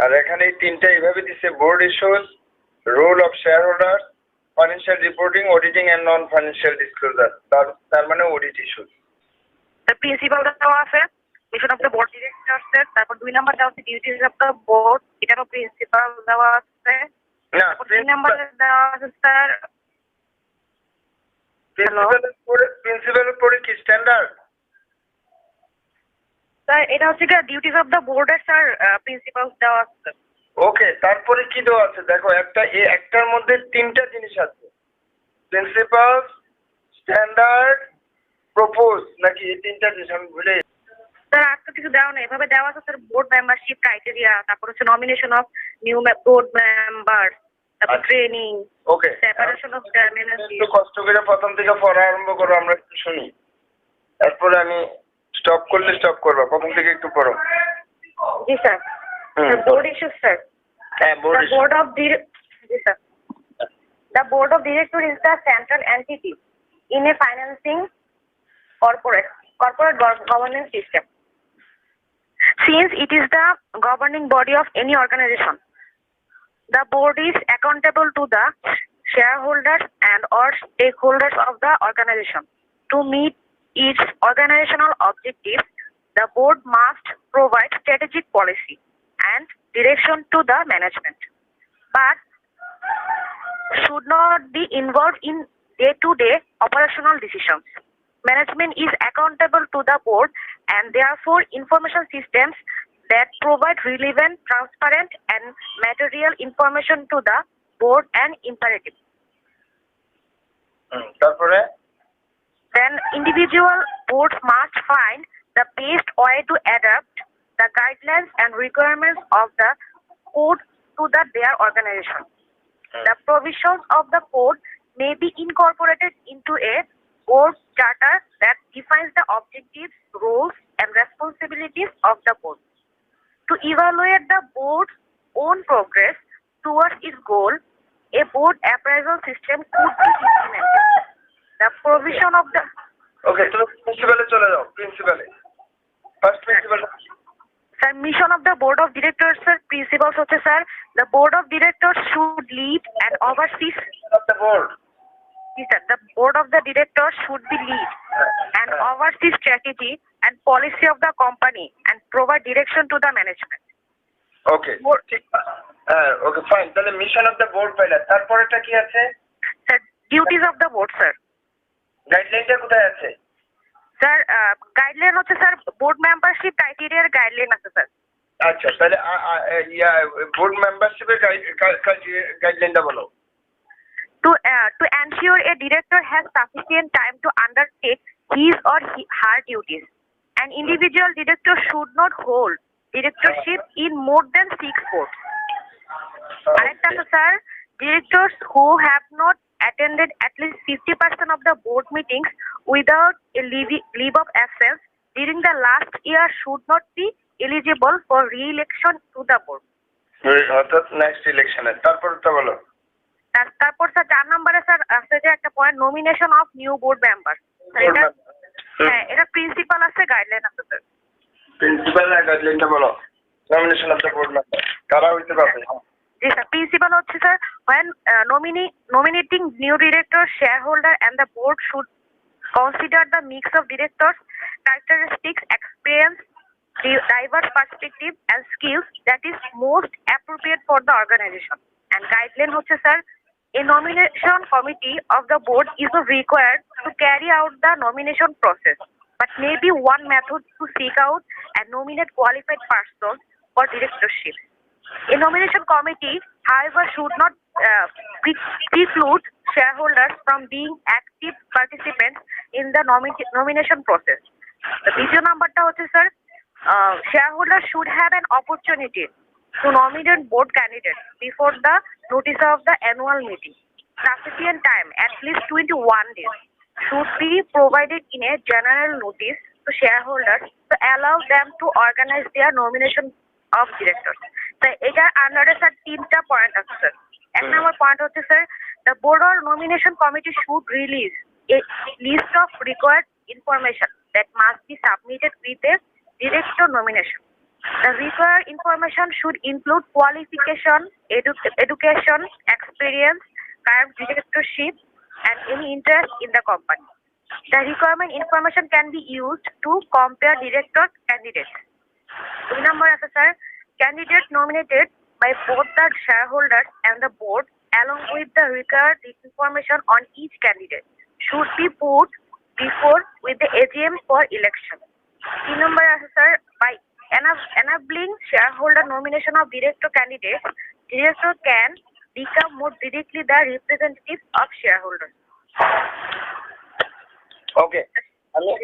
আর এখানে এই তিনটা এইভাবে দিচ্ছে, board issues, role of shareholder, financial reporting, auditing and non financial disclosure. তার মানে অডিট ইস্যুস। প্রিন্সিপাল দেওয়া আছে, mission of the board directors, তারপর 2 নাম্বার দেওয়া আছে ডিউটিজ অফ দ্য বোর্ড, এটারও প্রিন্সিপাল দেওয়া আছে। না, 3 নাম্বারে দেওয়া আছে স্যার প্রিন্সিপালের পরে কি স্ট্যান্ডার্ড? স্যার এটা হচ্ছে কি ডিউটিজ অফ দ্য বোর্ডের স্যার প্রিন্সিপাল দেওয়া আছে। ওকে, তারপরে কি দেওয়া আছে দেখো, একটার মধ্যে তিনটা জিনিস আছে, প্রিন্সিপাল, স্ট্যান্ডার্ড, প্রপোজ, নাকি এই তিনটা জিনিস আমি ভুলে। স্যার আর তো কিছু দেওয়া নেই, এভাবে দেওয়া আছে স্যার বোর্ড মেম্বারশিপ ক্রাইটেরিয়া, তারপর হচ্ছে nomination of new board member, তারপর training, okay, separation of terminal. একটু কষ্ট করে প্রথম থেকে পড়া আরম্ভ করো, আমরা একটু শুনি, তারপরে আমি স্টপ করলে স্টপ করবা, প্রথম থেকে একটু পড়ো। জি স্যার। Board issue sir. হ্যাঁ, বোর্ড ইস্যু। Board of জি sir. The board of directors is the central entity in a financing corporate governance system. Since it is the governing body of any organization, the board is accountable to the shareholders and or stakeholders of the organization. To meet its organizational objectives, the board must provide strategic policy and direction to the management, but should not be involved in day-to-day operational decisions. Management is accountable to the board, and therefore information systems that provide relevant, transparent and material information to the board and imperative. তারপরে Then individual boards must find the best way to adapt the guidelines and requirements of the code to their organization. The provisions of the code may be incorporated into a board charter that defines the objectives, roles, and responsibilities of the board. To evaluate the board's own progress towards its goal, a board appraisal system could be implemented. The provision of the okay, তুমি প্রিন্সিপালে চলে যাও। প্রিন্সিপালে first principal. Sir, mission of the board of directors, sir, principles hoche sir, the board of directors should lead and oversee the board. Yes, sir, the board of the directors should be lead and oversee strategy and policy of the company and provide direction to the management. ওকে, ঠিক। হ্যাঁ, okay fine. তাহলে mission of the board পাইলা, তারপরেটা কি আছে? Sir, duties of the board, sir. গাইডলাইনটা কোথায় আছে? Sir guideline হচ্ছে sir board membership ক্রাইটেরিয়ার guideline আছে স্যার। আচ্ছা, তাহলে বোর্ড মেম্বারশিপের গাইডলাইনটা বলো। To ensure a director has sufficient time to undertake his or her duties, an individual director should not hold directorship in more than 6 boards. আরেকটা আছে sir, directors who have not attended at least 50% of the board meetings without a leave of absence during the last year should not be eligible for re-election to the board. অর্থাৎ next ইলেকশনে। তারপরটা বলো। তারপর sir 4 নম্বরে sir আছে যে একটা point, nomination of new board member. হ্যাঁ, এটা প্রিন্সিপাল আছে, গাইডলাইন আছে স্যার। প্রিন্সিপাল এর গাইডলাইনটা বলো। Nomination of the board member কারা হইতে পারবে? জি স্যার, প্রিন্সিপাল হচ্ছে sir when nominating new directors, shareholder and the board should consider the mix of directors, characteristics, experience, diverse perspective and skills that is most appropriate for the organization. And guideline hoche sir, a nomination committee of the board is required to carry out the nomination process, but may be one method to seek out and nominate qualified persons for directorship. A nomination committee, however, should not preclude shareholders from being active participants in the nomination process. The দ্বিতীয় নাম্বারটা হচ্ছে sir, shareholders should have an opportunity to nominate board candidates before the notice of the annual meeting. Sufficient time, at least 21 days, should be provided in a general notice to shareholders to allow them to organize their nomination of directors. So, এটা আন্ডারে sir 3টা point আছে sir. 1 নম্বর point হচ্ছে sir, the board or nomination committee should release a list of required information that must be submitted with a director nomination. The required information should include qualification, education, experience, current directorship, and any interest in the company. The requirement information can be used to compare director candidates. 2 number আছে sir, candidate nominated by both the shareholders and the board along with the required information on each candidate should be put before with the AGM for election. 3 number আছে sir, by enabling shareholder nomination of director candidates, director can become more directly the representative of shareholders. ওকে,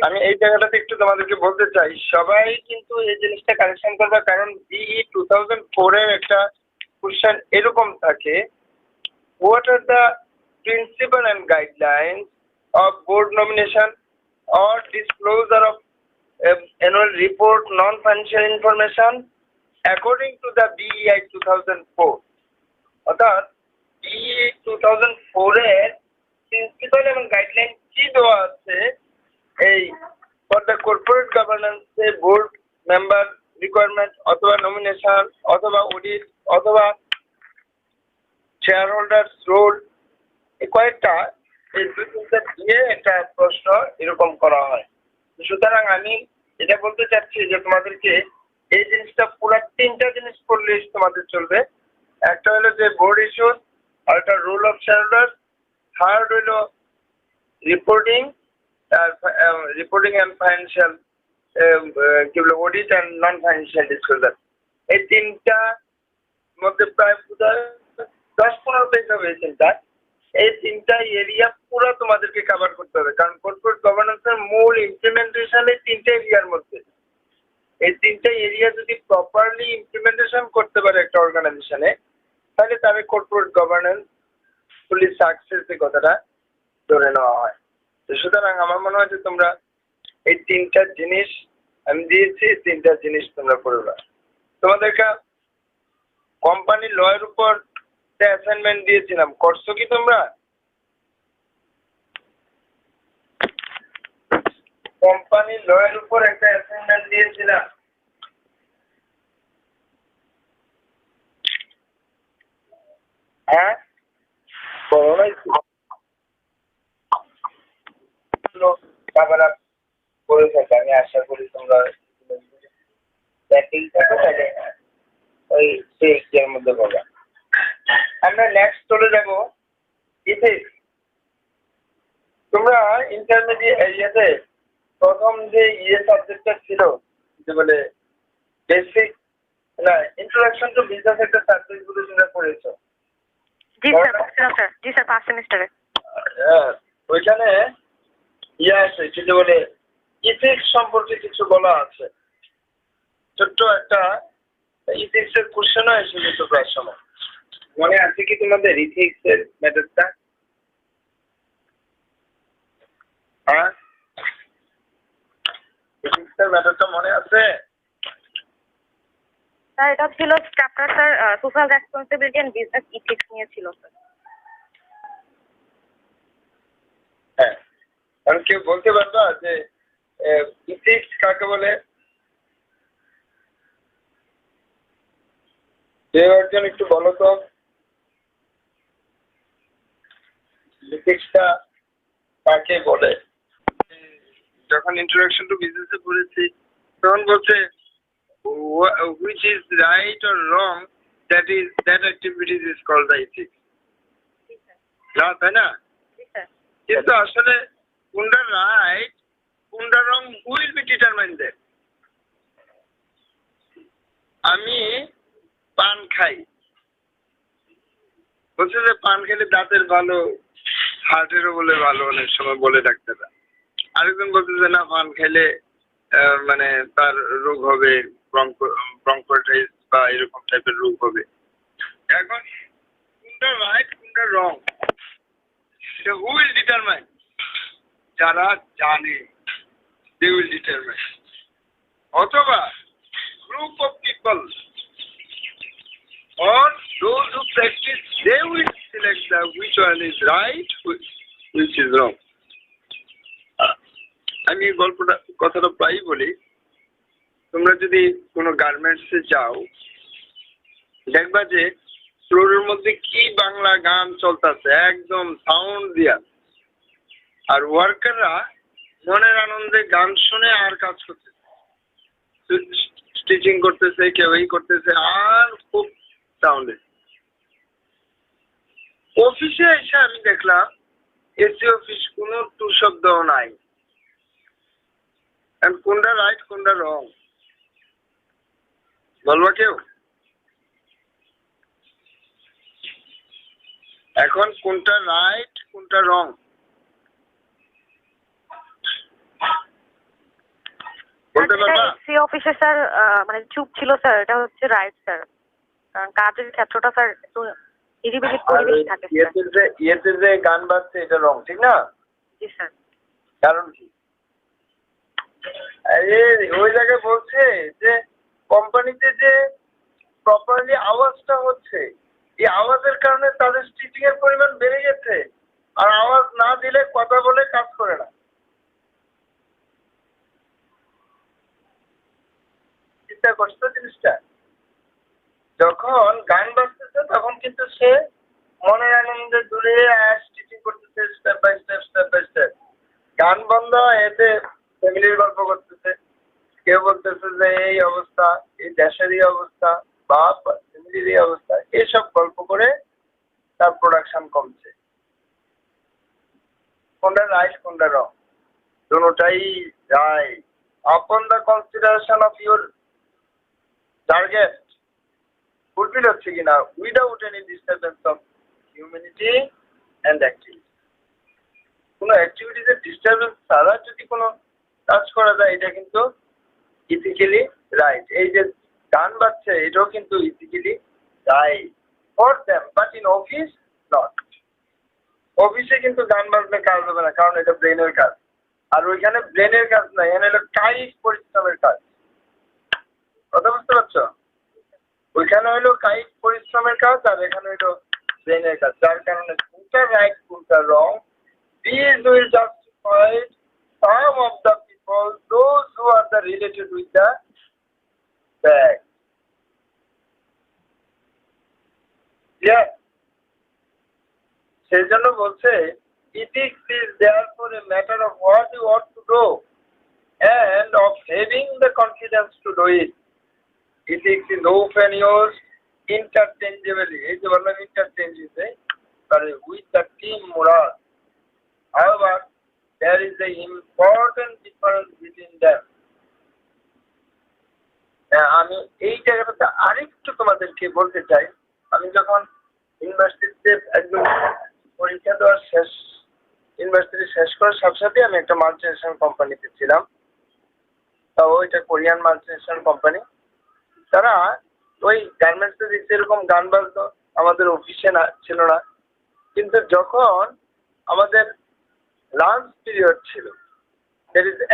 আমি এই জায়গাটাতে একটু তোমাদেরকে বলতে চাই, সবাই কিন্তু এই জিনিসটা কারেকশন করবে, কারণ BE 2004 এর একটা কোশ্চেন এরকম থাকে, what are the principal and guidelines of board nomination or disclosure of annual report non-financial information according to the BEI 2004. অর্থাৎ BEI 2004 এর প্রিন্সিপাল এবং গাইডলাইন কি দেওয়া আছে এই ফর দ্য কর্পোরেট গভর্নেন্সে বোর্ড মেম্বার রিকোয়ারমেন্ট অথবা নমিনেশন অথবা অডিট অথবা শেয়ার হোল্ডার্স রোল, এই কয়েকটা এই 2-3টা দিয়ে একটা প্রশ্ন এরকম করা হয়। সুতরাং আমি এটা বলতে চাচ্ছি যে তোমাদেরকে এই জিনিসটা পুরো 3টা জিনিস করলে তোমাদের চলবে। একটা হলো যে বোর্ড ইস্যুস, আরেকটা রোল অফ শেয়ারহোল্ডার, থার্ড হলো রিপোর্টিং অ্যান্ড ফাইন্যান্সিয়াল কি বলে audit and non financial disclosure. এই 3টা মধ্যে প্রায় 10-15 পেজ হবে এই 3টা। এই 3টা এরিয়া পুরো তোমাদেরকে কভার করতে হবে, কারণ কর্পোরেট গভর্নেন্সের মূল ইমপ্লিমেন্টেশন এই 3টা এরিয়ার মধ্যে। এই 3টা এরিয়া যদি প্রপারলি ইমপ্লিমেন্টেশন করতে পারে একটা অর্গানাইজেশনে, তাহলে তাদের কর্পোরেট গভর্নেন্স ফুলি সাকসেস এই কথাটা ধরে নেওয়া হয়। তো সুতরাং আমার মনে হয় যে তোমরা এই 3টা জিনিস আমি দিয়েছি, 3টা জিনিস তোমরা করবে। তোমাদেরকে কোম্পানি লয়ের উপর অ্যাসাইনমেন্ট দিয়েছিলাম, করছো কি তোমরা? কোম্পানি লয়ের উপর একটা অ্যাসাইনমেন্ট দিয়েছিলাম, হ্যাঁ করো নাই? কভার আপ করে থাকে, আমি আশা করি তোমরা ব্যাটিং থাকো তাহলে ওই এর মধ্যে বলা। আমরা নেক্সট চলে যাব ইথিক্স। তোমরা ইন্টারমিডিয়েট প্রথম যে সাবজেক্টটা ছিল যে বলে বেসিক না ইন্ট্রোডাকশন টু বিজনেস, একটা সাবজেক্ট গুলো তোমরা পড়েছো? জি স্যার, জি স্যার, ফার্স্ট সেমিস্টারে। হ্যাঁ, ওইখানে আছে কি যে বলে ইথিক্স সম্পর্কে কিছু বলা আছে। ছোট্ট একটা ইথিক্স এর কোশ্চেনও এসেছিল প্রায় সময়। মনে আছে কি তোমাদের ইথিক্স এর ম্যাটারটা? হ্যাঁ, ইথিক্স এর ম্যাটারটা মনে আছে? স্যার এটা ছিল chapter sir social responsibility and business ethics নিয়ে ছিল স্যার। হ্যাঁ, কারণ কেউ বলতে পারবা যে ইথিক্স কাকে বলে? কেউ একজন একটু বলো তো ইথিক্সটা কাকে বলে? যখন ইন্ট্রোডাকশন টু বিজনেসে পড়েছি তখন বলছে which is right or wrong, that activities is called the ethics. না, তাই না? কিন্তু আসলে কোনটা রাইট কোনটা রং will be determined there. আমি পান খাই, বলছে যে পান খেলে দাঁতের ভালো, হার্টেরও বলে ভালো, অনেক সময় বলে ডাক্তাররা। আরেকজন বলছে যে না পান খেলে মানে তার রোগ হবে, ব্রঙ্কোটাইটিস বা এরকম টাইপের রোগ হবে। এখন কোনটা রাইট কোনটা রং সেটা হু উইল ডিটারমাইন? যারা জানে দে উইল ডিটারমাইন, অথবা group of people or those who practice, they will select the which one is right, which is wrong. আমি গল্পটা কথাটা প্রায়ই বলি তোমরা যদি কোনো গার্মেন্টসে যাও দেখবা যে ফ্লোরের মধ্যে কি বাংলা গান চলতেছে একদম সাউন্ড দিয়া, আর ওয়ার্কাররা মনের আনন্দে গান শুনে আর কাজ করতেছে, স্টিচিং করতেছে, কেউ এই করতেছে, আর খুব সাউন্ডে। অফিসে এসে আমি দেখলাম এসি অফিস কোনো টু শব্দও নাই। কোনটা রাইট কোনটা রং বলবা কেউ? এখন কোনটা রাইট কোনটা রং? বলতে পারবা? এসি অফিসে স্যার মানে চুপ ছিল স্যার, এটা হচ্ছে রাইট স্যার, কারণ কাজের ক্ষেত্রটা স্যার একটু নিরিবিলি পরিবেশ থাকে। ইয়েতে যে গান বাজছে এটা রং, ঠিক না? জি স্যার। কারণ কি? ওই জায়গায় বলছে যে কোম্পানিতে যে প্রপারলি আওয়াজটা হচ্ছে, এই আওয়াজের কারণে তাদের স্টিচিং এর পরিমাণ বেড়ে গেছে, আর আওয়াজ না দিলে কথা বলে কাজ করে না। চিন্তা করছো জিনিসটা? যখন গান বাজতেছে তখন কিন্তু সে মনের আনন্দে দূরে স্টিচিং করতেছে, স্টেপ বাই স্টেপ। গান বন্ধ, এতে ফ্যামিলির গল্প করতেছে, কেউ বলতেছে যে এই অবস্থা, এই দেশের এই অবস্থা, বাপ ফ্যামিলির এই অবস্থা, এইসব গল্প করে তার প্রোডাকশন কমছে। কোনটা রাইট কোনটা রং? দুটোটাই right upon the consideration of your target fulfil হচ্ছে কিনা, without any disturbance of humanity and activity. কোনো অ্যাক্টিভিটিতে ডিস্টারবেন্স ছাড়া যদি কোনো কাজ করা যায়, এটা কিন্তু ইথিক্যালি রাইট। এই যে গান বাজছে এটাও কিন্তু ethically right for them, but in office not. অফিসে কিন্তু গান বাজলে কাজ হবে না, কারণ এটা ব্রেনের কাজ, আর ওইখানে ব্রেনের কাজ না, এখানে হলো কায়িক পরিশ্রমের কাজ। কথা বুঝতে পারছো? ওইখানে হলো কায়িক পরিশ্রমের কাজ, আর এখানে হলো ব্রেনের কাজ, যার কারণে কোনটা রাইট কোনটা রং, these will justify some of the people, those who are the related with the fact. Yes. সেই জন্য বলছে ethics is therefore a matter of what you ought to do and of having the confidence to do it. Ethics is often used interchangeably, এই যে বললাম interchangeably, with the team morale. However, there is an important difference between them. আমি এই জায়গাটাতে আরেকটু তোমাদেরকে বলতে চাই। আমি যখন ইউনিভার্সিটিতে একদম পরীক্ষা দেওয়ার ইউনিভার্সিটি শেষ করার সাথে সাথে আমি একটা মাল্টিনেশনাল কোম্পানিতে ছিলাম। তা ওইটা কোরিয়ান মাল্টিনেশনাল কোম্পানি। তারা ওই গার্মেন্টসে দিচ্ছে এরকম গান বাজতো, আমাদের অফিসে না ছিল না, কিন্তু যখন আমাদের লাঞ্চ পিরিয়ড ছিল,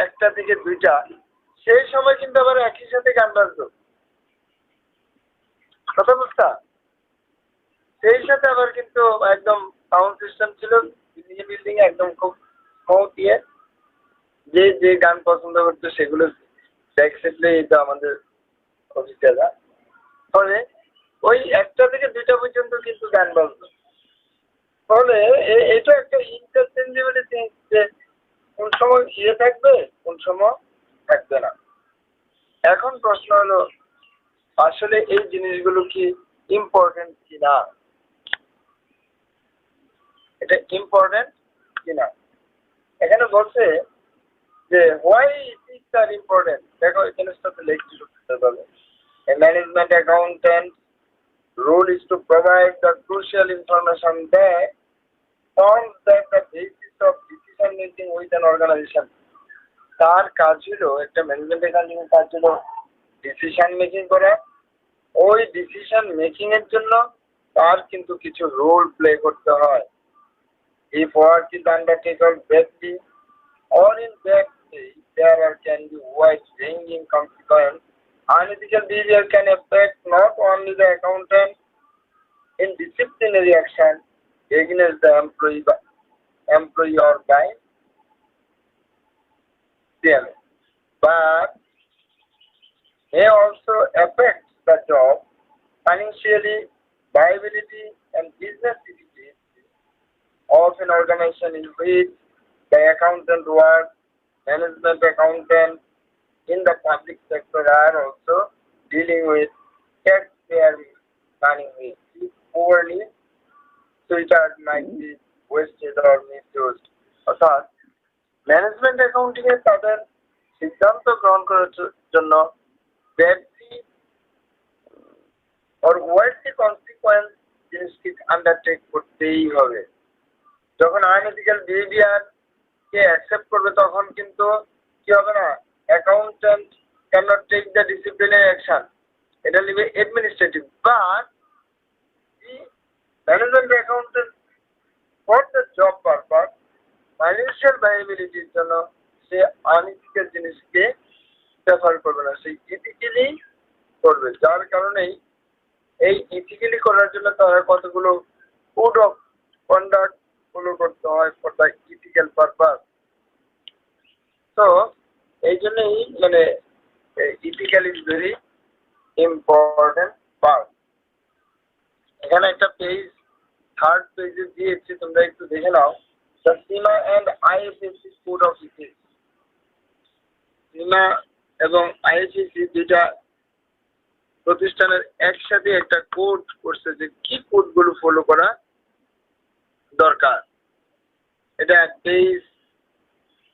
একটা থেকে দুইটা, সেই সময় কিন্তু আবার একই সাথে গান বাজতো। কথা বুঝতা? সেই সাথে আবার কিন্তু একদম সাউন্ড সিস্টেম ছিল বিল্ডিং একদম খুব স্মুথ ইয়ে, যে যে গান পছন্দ করতো সেগুলো ব্যাকসেটলে এই তো আমাদের অফিসাররা। ফলে ওই একটা থেকে দুইটা পর্যন্ত কিন্তু গান বাজতো। ফলে এটা একটা ইন্টারচেঞ্জেবল থিং, যে কোন সময় ইয়ে থাকবে কোন সময় থাকবে না। এখন প্রশ্ন হলো আসলে এই জিনিসগুলো কি ইম্পর্টেন্ট কিনা, এটা ইম্পর্টেন্ট কিনা। এখানে বলছে যে হোয়াই ইথিক্স আর ইম্পর্টেন্ট। দেখো এই জিনিসটাতে লিখতে পারবে, a management accountant role is to provide the crucial information that forms the basis of decision making with an organization. তার কাজ হলো, একটা ম্যানেজমেন্ট অ্যাকাউন্টিং কাজ হলো ডিসিশন মেকিং করা। ওই ডিসিশন মেকিং এর জন্য তার কিন্তু কিছু রোল প্লে করতে হয়। If work is undertaken badly or in bad faith, there can be wide-ranging consequences. Unethical behavior can affect not only the accountant in disciplinary action against the employee or by them, but may also affect the job, financially, viability, and business efficiency of an organization in which the accountant works. Management accountant in the public sector are also dealing with taxpayer money which is poorly filtered, might be wasted or misused. অর্থাৎ management accounting এ তাদের সিদ্ধান্ত গ্রহণ করার জন্য ব্যক্তি or worldly consequence জিনিসটি undertake করতেই হবে। যখন আনএথিক্যাল বিহেভিয়ার কে অ্যাকসেপ্ট করবে তখন কিন্তু কি হবে না, accountant cannot take the disciplinary action, এটা নেবে administrative. But the management accountant for the job purpose financial ভাইবিলিটির জন্য সে আনইথিক্যাল জিনিসকে প্রেফার করবে না, সে ইথিক্যালি করবে। যার কারণেই এই ইথিক্যালি করার জন্য তারা কতগুলো কোড অফ কন্ডাক্ট ফলো করতে হয় ফর দ্য ইথিক্যাল পারপাস। তো এই জন্যই মানে ethical is very important part. এখানে একটা পেজ, থার্ড পেজে দিয়েছি, তোমরা একটু দেখে নাও। The CIMA and IFSC code of ethics. CIMA এবং আইএফএসসি দুইটা প্রতিষ্ঠানের একসাথে একটা কোড করছে যে কি কোডগুলো ফলো করা দরকার। এটা পেজ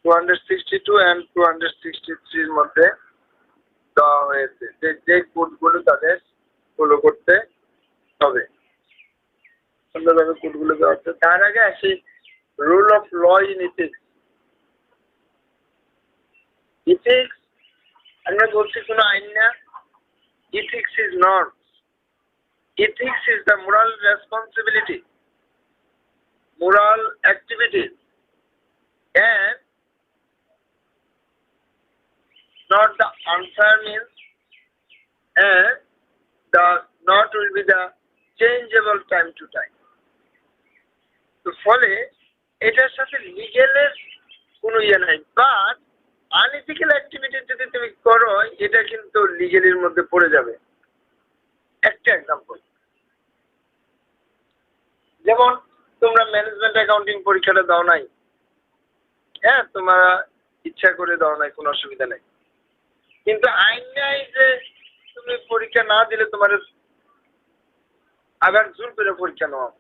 262 and 263 এর মধ্যে দেওয়া হয়েছে যে কোডগুলো তাদের ফলো করতে হবে। সুন্দরভাবে কোডগুলো দেওয়া হচ্ছে। তার আগে আসি rule of law in ethics. Ethics আমরা বলছি কোনো আইন না। Ethics is norms. Ethics is the moral responsibility, moral activities, and not the unfair means, and the not will be the changeable time to time. তো ফলে এটার সাথে লিগেলের কোনো ইয়ে নাই। বাট আনইথিক্যাল অ্যাক্টিভিটি যদি তুমি করো এটা কিন্তু লিগেলের মধ্যে পড়ে যাবে। একটা এক্সাম্পল, যেমন তোমরা ম্যানেজমেন্ট অ্যাকাউন্টিং পরীক্ষাটা দাও নাই, হ্যাঁ তোমরা ইচ্ছা করে দাও নাই, কোনো অসুবিধা নাই, কিন্তু আইন নাই যে তুমি পরীক্ষা না দিলে তোমার আবার জোর করে পরীক্ষা নেওয়া।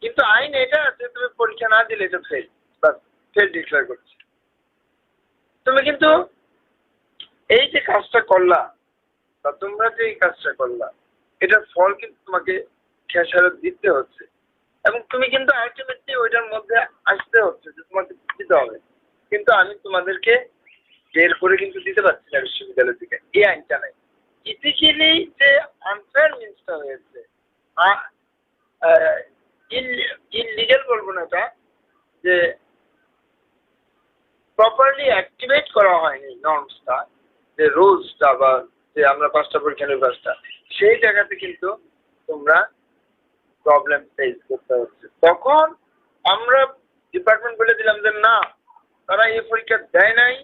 কিন্তু আইন এটা আছে তুমি পরীক্ষা না দিলে এটা ফেল, বাস ফেল ডিক্লেয়ার করছে। তুমি কিন্তু এই যে কাজটা করলা বা তোমরা যে এই কাজটা করলা এটার ফল কিন্তু তোমাকে খেসারত দিতে হচ্ছে, এবং তুমি কিন্তু আলটিমেটলি ওইটার মধ্যে আসতে হচ্ছে যে তোমাকে দিতে হবে। কিন্তু আমি তোমাদেরকে বের করে কিন্তু দিতে পারছি না বিশ্ববিদ্যালয় থেকে, এই আইনটা নাই। ইথিক্যালি যে আনফেয়ার মিন্সটা হয়েছে, ইললিগাল বলবো না এটা, যে প্রপারলি অ্যাক্টিভেট করা হয়নি নর্মসটা, যে রুলসটা বা যে আমরা 5টা পরীক্ষা নেব 5টা, সেই জায়গাতে কিন্তু তোমরা প্রবলেম ফেস করতে হচ্ছে। তখন আমরা ডিপার্টমেন্ট বলে দিলাম যে না, তারা এই পরীক্ষা দেয় নাই,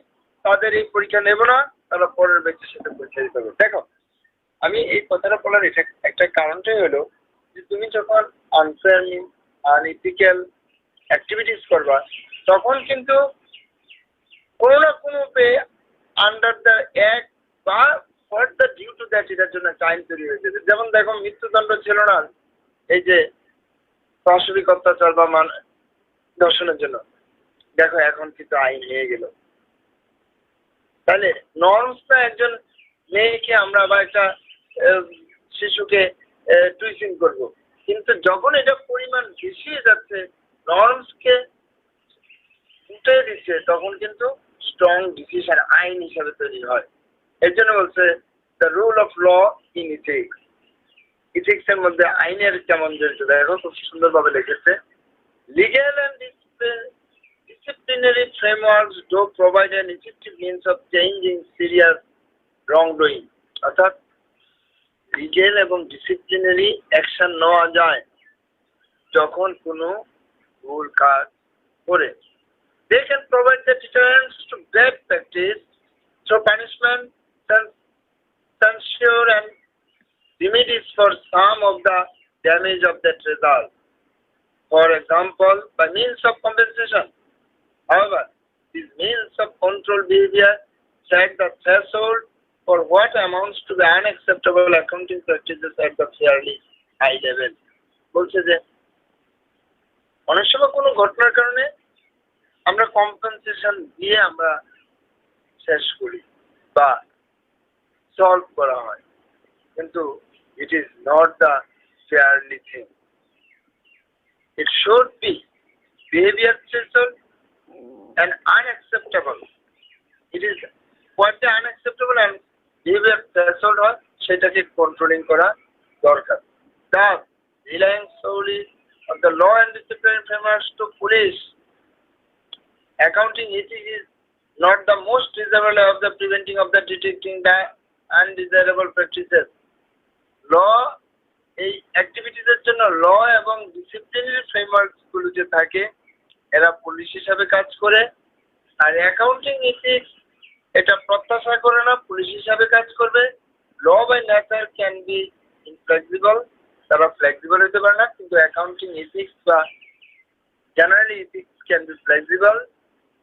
তাদের এই পরীক্ষা নেব না, তারা পরের ব্যক্তির সাথে পরীক্ষা দিতে হবে। দেখো আমি এই কথাটা বলার এটা একটা কারণটাই হলো যে তুমি যখন আনফেয়ার মিন আনইথিক্যাল অ্যাক্টিভিটিস করবা তখন কিন্তু কোনো না কোনো পে আন্ডার দ্য অ্যাক্ট বা for the due to that এটার জন্য টাইম তৈরি হয়েছে। যেমন দেখো মৃত্যুদণ্ড ছিল না এই যে পাশবিক অত্যাচার বা দর্শনের জন্য, দেখো এখন কিন্তু আইন নিয়ে গেল। তাহলে নর্মসটা একজন মেয়েকে আমরা বা একটা শিশুকে টুইসিং করব, কিন্তু যখন এটা পরিমাণ বেশি যাচ্ছে নর্মসকে উঠে দিচ্ছে তখন কিন্তু স্ট্রং ডিসিশন আইন হিসাবে তৈরি হয়। এর জন্য বলছে the rule of law in ethics. Ethics এর মধ্যে আইনের কেমন জড়িত দেখো, খুব সুন্দরভাবে লিখেছে। Legal and disciplinary frameworks do provide an effective means of changing serious wrongdoing. অর্থাৎ লিগ্যাল এবং ডিসিপ্লিনারি অ্যাকশন নেওয়া যায় যখন কোনো ভুল কাজ করে। They can provide the deterrence to bad practice through punishment, censure and remedies for some of the damage of that result. For example, by means of compensation. However, these means of control behavior set the threshold for what amounts to the unacceptable accounting practices at the fairly high level. বলছে যে অনেক সময় কোনো ঘটনার কারণে আমরা compensation দিয়ে আমরা শেষ করি বা সলভ করা হয়, কিন্তু it is not the fairly thing. It should be behavior threshold and unacceptable. It is what the unacceptable and behavior threshold হয় সেটাকে কন্ট্রোলিং করা দরকার। Thus, relying solely on the law and discipline frameworks to police accounting ethics is not the most desirable of the preventing of the detecting the undesirable practices. Law এই অ্যাক্টিভিটিসের জন্য ল এবং disciplinary framework গুলো যে থাকে এরা police হিসাবে কাজ করে, আর অ্যাকাউন্টিং ইথিক্স এটা প্রত্যাশা করে না পুলিশ হিসাবে কাজ করবে। Law by nature can be inflexible, তারা ফ্লেক্সিবল হতে পারে না, কিন্তু অ্যাকাউন্টিং ইথিক্স বা generally ethics can be flexible.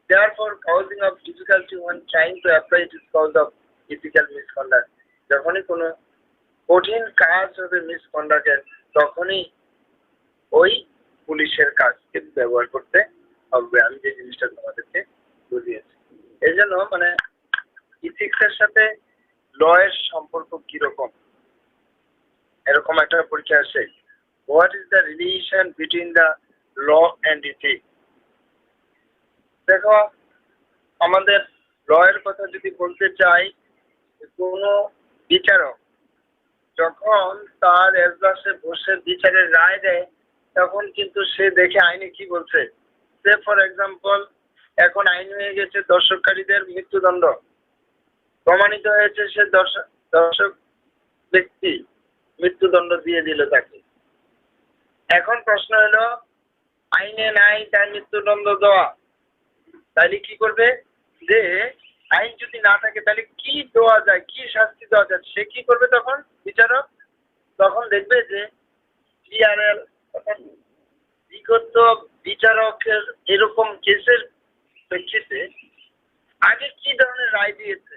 Therefore, causing of difficulty when trying to apply it is cause of ethical misconduct. যখনই কোনো কঠিন কাজ হবে মিসকন্ডাক্টের, তখনই ওই পুলিশের কাজকে ব্যবহার করতে হবে। আমি যে জিনিসটা তোমাদেরকে বুঝিয়েছি, এই জন্য মানে ইথিক্সের সাথে ল এর সম্পর্ক কিরকম, এরকম একটা পরীক্ষা আসে। What is the relation between the law and ethics? দেখো, আমাদের ল এর কথা যদি বলতে চাই, কোনো বিচারক যখন তার এজলাসে বসে বিচারের রায় দেয়, তখন কিন্তু সে দেখে আইনে কি বলছে। সে ফর এক্সাম্পল, এখন আইন হয়ে গেছে দর্শককারীদের মৃত্যুদণ্ড, প্রমাণিত হয়েছে সে দর্শক ব্যক্তি, মৃত্যুদণ্ড দিয়ে দিল তাকে। এখন প্রশ্ন হলো, আইনে নাই তার মৃত্যুদণ্ড দেওয়া, তাহলে কি করবে? যে আইন যদি না থাকে তাহলে কি দেওয়া যায়, কি শাস্তি দেওয়া যায়, সে কি করবে? তখন বিচারক তখন দেখবে যে জিআরএল বিগত বিচারকের এরকম কেসের প্রেক্ষিতে আগে কি ধরনের রায় দিয়েছে,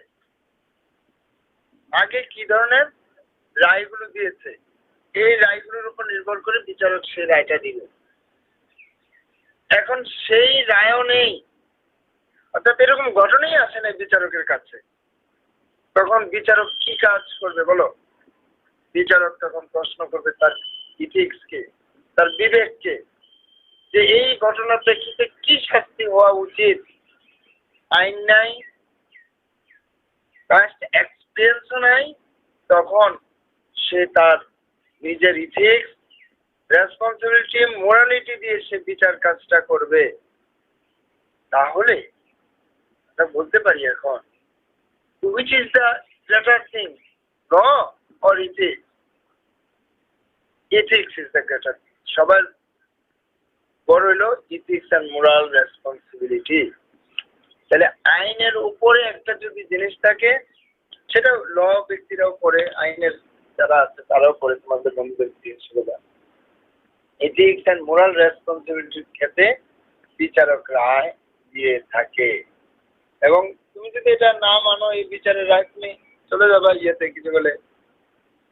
আগে কি ধরনের রায়গুলো দিয়েছে, এই রায়গুলোর উপর নির্ভর করে বিচারক সেই রায়টা দিবে। এখন সেই রায়ও নেই, অর্থাৎ এরকম ঘটনাই আসে না বিচারকের কাছে, তখন বিচারক কি কাজ করবে বলো? বিচারক তখন প্রশ্ন করবে তার ইথিক্সকে, তার বিবেককে, যে এই ঘটনার প্রেক্ষিতে কি শাস্তি হওয়া উচিত। আইন নাই, পাস্ট এক্সপিরিয়েন্সও নাই, তখন সে তার নিজের ইথিক্স, রেসপন্সিবিলিটি, মোরালিটি দিয়ে সে বিচার কাজটা করবে। তাহলে আমরা বলতে পারি এখন which is the greater thing, law or ethics? Ethics is the greater thing. সবার বড় হলো ethics and moral responsibility. তাহলে আইনের উপরে একটা যদি জিনিস থাকে, সেটা ল ব্যক্তিরাও পড়ে, আইনের যারা আছে তারাও পড়ে, তোমাদের বন্ধুদের হিসেবে। ethics and moral responsibility ক্ষেত্রে বিচারক রায় দিয়ে থাকে, এবং তুমি যদি এটা না মানো এই বিচারের রায়, তুমি চলে যাবা ইয়েতে কিছু বলে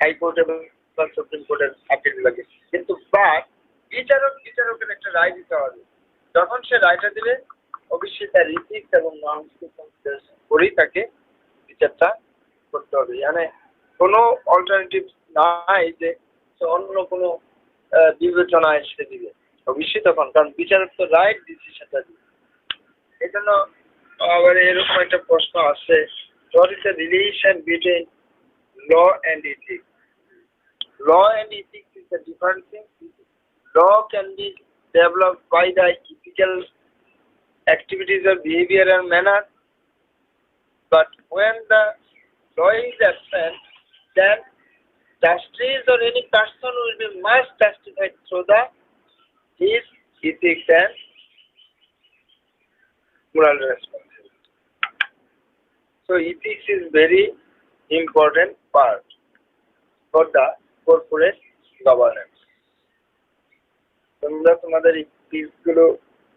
হাইকোর্ট এবং সুপ্রিম কোর্টের আপিল লাগে। কিন্তু বিচারকের একটা রায় দিতে হবে, যখন সে রায়টা দিবে অবশ্যই তার ইথিক্স এবং নর্মসকে কনসিডারেশন করেই তাকে বিচারটা করতে হবে। মানে কোনো অল্টারনেটিভ নাই যে অন্য কোনো বিবেচনায় সে দিবে, অবশ্যই তখন, কারণ বিচারক তো রাইট ডিসিশনটা দিবে। এই জন্য আবার এরকম একটা প্রশ্ন আছে, what is the relation between law and ethics? Law and ethics is a different thing. Law can be developed by the ethical activities or behavior and manner, but when the law is absent, then justice or any person will be must justified through the his ethics and moral responsibility. So ethics is very important part for the corporate governance. তোমরা তোমাদের ইপিস গুলো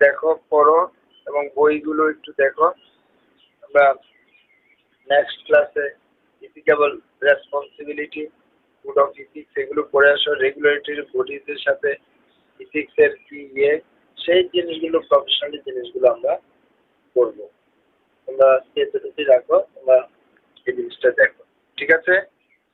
দেখো, পড়ো এবং বইগুলো একটু দেখো। আমরা নেক্সট ক্লাসে ইথিক্যাবল রেসপন্সিবিলিটি, কোড অফ ইথিক্স এগুলো পড়ে আসো। রেগুলেটরি বডিজের সাথে ইথিক্সের কি সেই জিনিসগুলো প্রফেশনালি